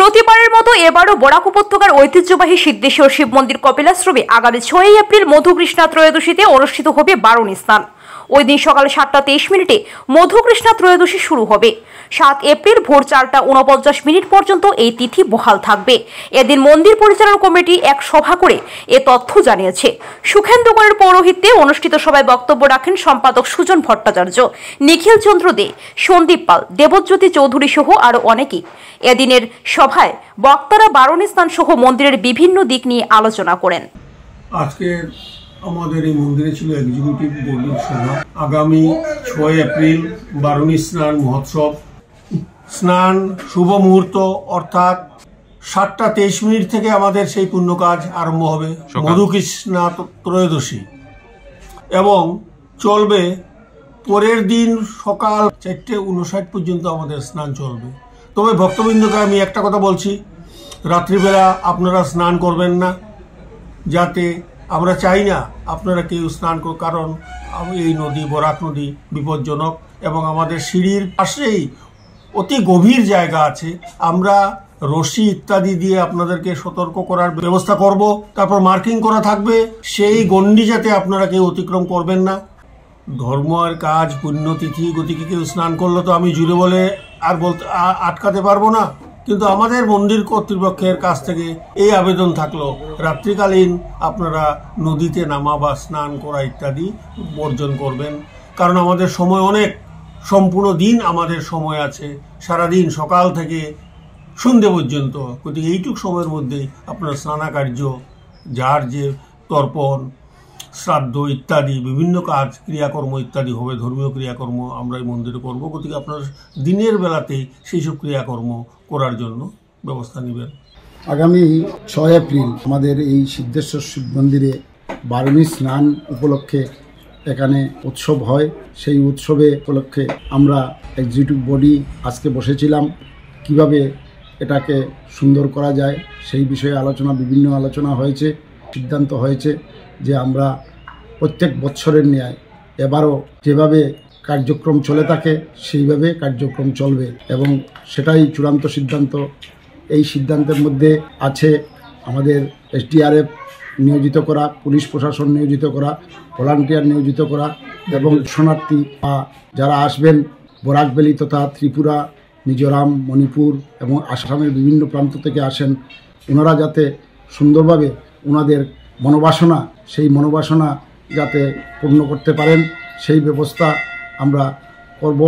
প্রতিবারের মতো এবারও বরাক উপত্যকার ঐতিহ্যবাহী সিদ্ধেশ্বর শিব মন্দির কপিলাশ্রমে আগামী 6 এপ্রিল মধুকৃষ্ণা ত্রয়োদশীতে অনুষ্ঠিত হবে বারুণী স্নান। ওই দিন সকাল 7:23 মধুকৃষ্ণা ত্রয়োদশী শুরু হবে। 7 এপ্রিল ভোর 4:49 পর্যন্ত এই তিথি বহাল থাকবে। এদিন মন্দির পরিচালনা কমিটি এক সভা করে এ তথ্য জানিয়েছে। সুখেন্দুগড়ের পৌরোহিত্যে অনুষ্ঠিত সভায় বক্তব্য রাখেন সম্পাদক সুজন ভট্টাচার্য, নিখিল চন্দ্র দে, সন্দীপ পাল, দেবজ্যোতি চৌধুরী সহ আরো অনেকেই। এদিনের সভায় বক্তারা বারুণী স্নান সহ মন্দিরের বিভিন্ন দিক নিয়ে আলোচনা করেন। আজকে আমাদের এই মন্দিরে ছিল এক্সিকিউটিভ বোর্ডের সভা। আগামী 6 এপ্রিল বারুণী স্নান মহোৎসব। স্নান শুভ মুহূর্ত অর্থাৎ 7:23 থেকে আমাদের সেই পুণ্য কাজ আরম্ভ হবে, মধুকৃষ্ণা ত্রয়োদশী, এবং চলবে পরের দিন সকাল 4:59 পর্যন্ত আমাদের স্নান চলবে। তবে ভক্তবৃন্দকে আমি একটা কথা বলছি, রাত্রিবেলা আপনারা স্নান করবেন না, যাতে আমরা চাই না আপনারা কেউ স্নান করুন, কারণ এই নদী বরাক নদী বিপজ্জনক এবং আমাদের সিঁড়ির পাশেই অতি গভীর জায়গা আছে। আমরা রশি ইত্যাদি দিয়ে আপনাদেরকে সতর্ক করার ব্যবস্থা করব, তারপর মার্কিং করা থাকবে, সেই গণ্ডি যাতে আপনারা কেউ অতিক্রম করবেন না। ধর্মের কাজ, পুণ্যতিথি গতিকে কেউ স্নান করলে তো আমি জুড়ে বলে আর বলতে আটকাতে পারবো না, কিন্তু আমাদের মন্দির কর্তৃপক্ষের কাছ থেকে এই আবেদন থাকলো, রাত্রিকালীন আপনারা নদীতে নামা বা স্নান করা ইত্যাদি বর্জন করবেন, কারণ আমাদের সময় অনেক, সম্পূর্ণ দিন আমাদের সময় আছে, সারাদিন সকাল থেকে সন্ধ্যে পর্যন্ত। গতিকে এইটুক সময়ের মধ্যেই আপনার স্নানাকার্য, যার যে তর্পণ, শ্রাদ্ধ ইত্যাদি বিভিন্ন কাজ, ক্রিয়াকর্ম ইত্যাদি হবে, ধর্মীয় ক্রিয়াকর্ম আমরা এই মন্দিরে করবো। গতিকে আপনার দিনের বেলাতেই সেই সব ক্রিয়াকর্ম করার জন্য ব্যবস্থা নেবেন। আগামী 6 এপ্রিল আমাদের এই সিদ্ধেশ্বর শিব মন্দিরে বারুণী স্নান উপলক্ষে এখানে উৎসব হয়। সেই উৎসবে উপলক্ষে আমরা এক্সিকিউটিভ বডি আজকে বসেছিলাম, কিভাবে এটাকে সুন্দর করা যায় সেই বিষয়ে বিভিন্ন আলোচনা হয়েছে। সিদ্ধান্ত হয়েছে যে আমরা প্রত্যেক বছরের ন্যায় এবারও যেভাবে কার্যক্রম চলে থাকে সেইভাবে কার্যক্রম চলবে, এবং সেটাই চূড়ান্ত সিদ্ধান্ত। এই সিদ্ধান্তের মধ্যে আছে আমাদের SDRF নিয়োজিত করা, পুলিশ প্রশাসন নিয়োজিত করা, ভলান্টিয়ার নিয়োজিত করা, এবং শরণার্থী বা যারা আসবেন বরাক ভ্যালি তথা ত্রিপুরা, মিজোরাম, মণিপুর এবং আসামের বিভিন্ন প্রান্ত থেকে আসেন, ওনারা যাতে সুন্দরভাবে ওনাদের মনোবাসনা, সেই মনোবাসনা যাতে পূর্ণ করতে পারেন সেই ব্যবস্থা আমরা করব।